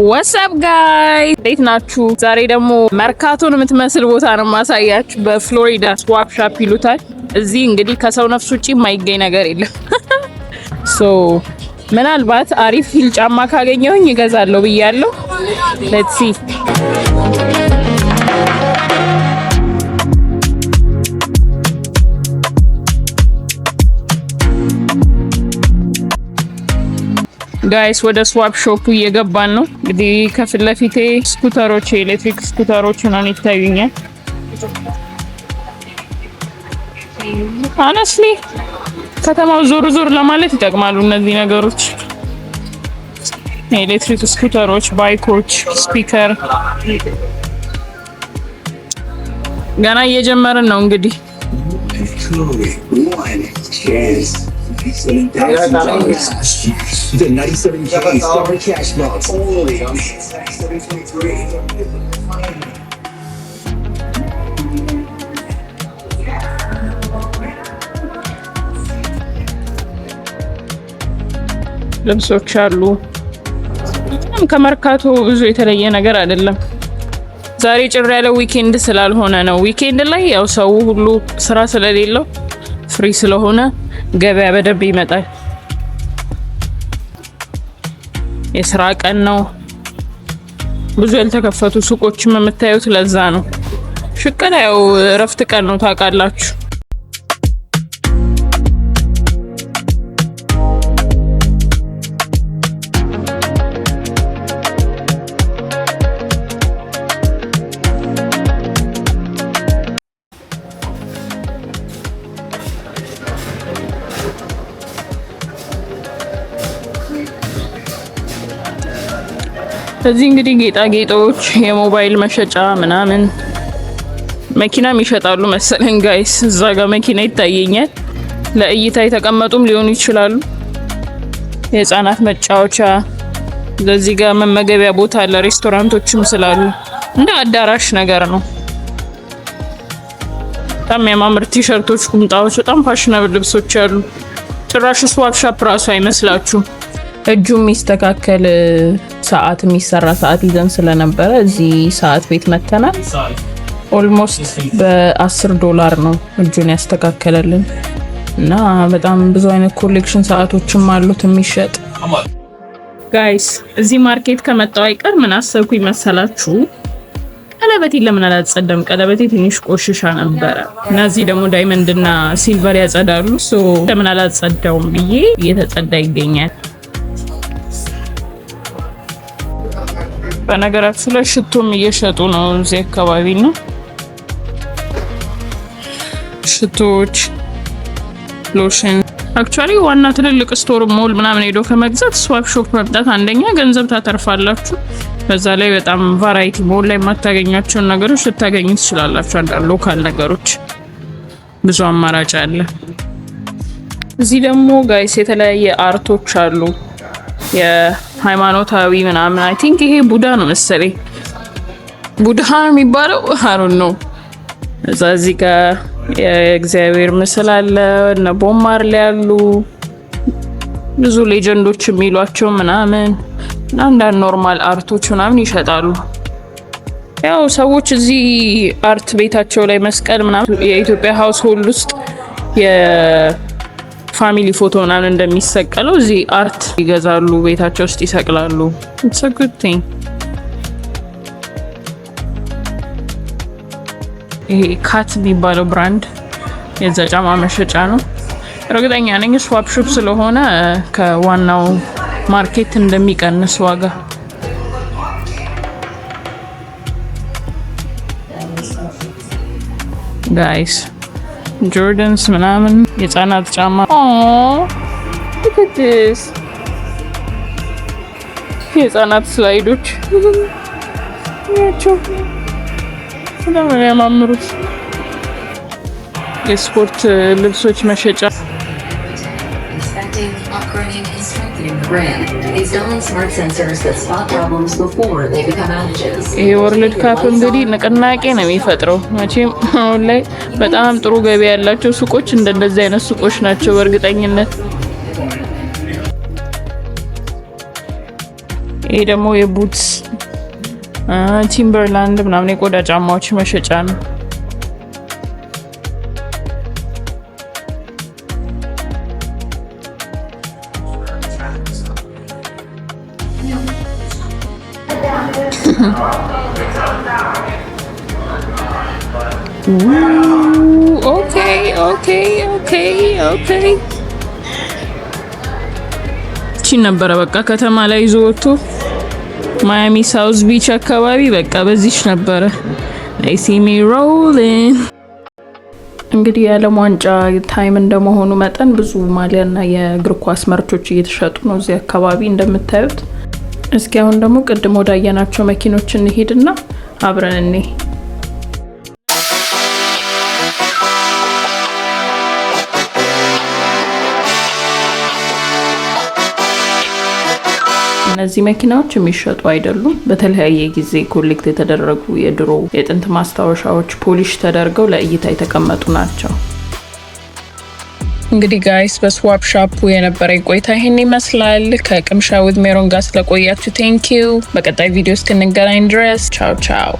What's up guys? እንዴት ናችሁ? ዛሬ ደግሞ መርካቶን የምትመስል ቦታ ነው ማሳያችሁ። በፍሎሪዳ ስዋፕ ሻፕ ይሉታል። እዚህ እንግዲህ ከሰው ነፍስ ውጪ የማይገኝ ነገር የለም። ምናልባት አሪፍ ሂል ጫማ ካገኘሁኝ እገዛለሁ ብያለሁ። Let's see. ጋይስ ወደ ስዋፕ ሾፑ እየገባን ነው። እንግዲህ ከፊት ለፊቴ ስኩተሮች፣ ኤሌክትሪክ ስኩተሮች ነው ይታዩኛል። honestly ከተማው ዞር ዞር ለማለት ይጠቅማሉ እነዚህ ነገሮች። ኤሌክትሪክ ስኩተሮች፣ ባይኮች፣ ስፒከር ገና እየጀመርን ነው እንግዲህ The 97K summer cash box only on Tax 2023. ልብሶች አሉ። ከመርካቶ ብዙ የተለየ ነገር አይደለም። ዛሬ ጭር ያለ ዊኬንድ ስላልሆነ ነው። ዊኬንድ ላይ ያው ሰው ሁሉ ስራ ስለሌለው ፍሪ ስለሆነ ገበያ በደንብ ይመጣል። የስራ ቀን ነው። ብዙ ያልተከፈቱ ሱቆችም የምታዩት ለዛ ነው። ሽቀላ ያው እረፍት ቀን ነው ታውቃላችሁ። እዚህ እንግዲህ ጌጣጌጦች፣ የሞባይል መሸጫ ምናምን መኪናም ይሸጣሉ መሰለኝ ጋይስ። እዛ ጋር መኪና ይታየኛል። ለእይታ የተቀመጡም ሊሆኑ ይችላሉ። የህፃናት መጫወቻ፣ ለዚህ ጋር መመገቢያ ቦታ አለ። ሬስቶራንቶችም ስላሉ እንደ አዳራሽ ነገር ነው። በጣም የሚያማምር ቲሸርቶች፣ ቁምጣዎች፣ በጣም ፋሽናብል ልብሶች አሉ። ጭራሽ ስዋፕ ሻፕ ራሱ አይመስላችሁም። እጁ የሚስተካከል ሰዓት የሚሰራ ሰዓት ይዘን ስለነበረ እዚህ ሰዓት ቤት መተናል። ኦልሞስት $10 ነው እጁን ያስተካከለልን እና በጣም ብዙ አይነት ኮሌክሽን ሰዓቶችም አሉት የሚሸጥ። ጋይስ እዚህ ማርኬት ከመጣው አይቀር ምን አሰብኩ ይመሰላችሁ? ቀለበቴ ለምን አላጸዳም? ቀለበቴ ትንሽ ቆሽሻ ነበረ እና እዚህ ደግሞ ዳይመንድ እና ሲልቨር ያጸዳሉ። ለምን አላጸዳውም ብዬ እየተጸዳ ይገኛል። በነገራችሁ ላይ ሽቶም እየሸጡ ነው እዚህ አካባቢ ነው። ሽቶች፣ ሎሽን። አክቹአሊ ዋና ትልልቅ ስቶር ሞል ምናምን ሄዶ ከመግዛት ስዋፕ ሾፕ መምጣት አንደኛ ገንዘብ ታተርፋላችሁ። በዛ ላይ በጣም ቫራይቲ ሞል ላይ የማታገኛቸውን ነገሮች ልታገኙ ትችላላችሁ። አንዳንድ ሎካል ነገሮች ብዙ አማራጭ አለ። እዚህ ደግሞ ጋይስ የተለያየ አርቶች አሉ። የሃይማኖታዊ ምናምን አይ ቲንክ ይሄ ቡዳ ነው መሰለኝ። ቡዳ የሚባለው አሩን ነው። እዚህ ጋር የእግዚአብሔር ምስል አለ። እና ቦብ ማርሌ ያሉ ብዙ ሌጀንዶች የሚሏቸው ምናምን አንዳንድ ኖርማል አርቶች ምናምን ይሸጣሉ። ያው ሰዎች እዚህ አርት ቤታቸው ላይ መስቀል ምናምን የኢትዮጵያ ሃውስ ሆልድ ውስጥ ፋሚሊ ፎቶ ምናምን እንደሚሰቀለው እዚህ አርት ይገዛሉ፣ ቤታቸው ውስጥ ይሰቅላሉ። It's a good thing. ይሄ ካት የሚባለው ብራንድ የዛ ጫማ መሸጫ ነው። እርግጠኛ ነኝ ስዋፕ ሾፕ ስለሆነ ከዋናው ማርኬት እንደሚቀንስ ዋጋ። ጋይስ ጆርዳንስ ምናምን የህፃናት ጫማ። look at this የህፃናት ስላይዶች ያቸው በጣም የሚያማምሩት። የስፖርት ልብሶች መሸጫ። ይሄ ወርልድ ካፕ እንግዲህ ንቅናቄ ነው የሚፈጥረው። መቼም አሁን ላይ በጣም ጥሩ ገበያ ያላቸው ሱቆች እንደዚህ አይነት ሱቆች ናቸው በእርግጠኝነት። ይሄ ደግሞ የቡትስ ቲምበርላንድ ምናምን የቆዳ ጫማዎች መሸጫ ነው። ኦኬ እቺ ነበረ በቃ ከተማ ላይ ይዞ ወጥቶ ማያሚ ሳውዝ ቢች አካባቢ በቃ በዚህች ነበረ I see me rolling። እንግዲህ የዓለም ዋንጫ ታይም እንደመሆኑ መጠን ብዙ ማሊያና የእግር ኳስ ምርቶች እየተሸጡ ነው እዚህ አካባቢ እንደምታዩት። እስኪ አሁን ደግሞ ቅድም ወዳየናቸው መኪኖች እንሄድና አብረን እንይ። እነዚህ መኪናዎች የሚሸጡ አይደሉም። በተለያየ ጊዜ ኮሌክት የተደረጉ የድሮ የጥንት ማስታወሻዎች ፖሊሽ ተደርገው ለእይታ የተቀመጡ ናቸው። እንግዲህ ጋይስ በስዋፕ ሻፑ የነበረኝ ቆይታ ይሄን ይመስላል። ከቅምሻ ዊዝ ሜሮን ጋር ስለቆያችሁ ቴንክ ዩ። በቀጣይ ቪዲዮ እስክንገናኝ ድረስ ቻው ቻው።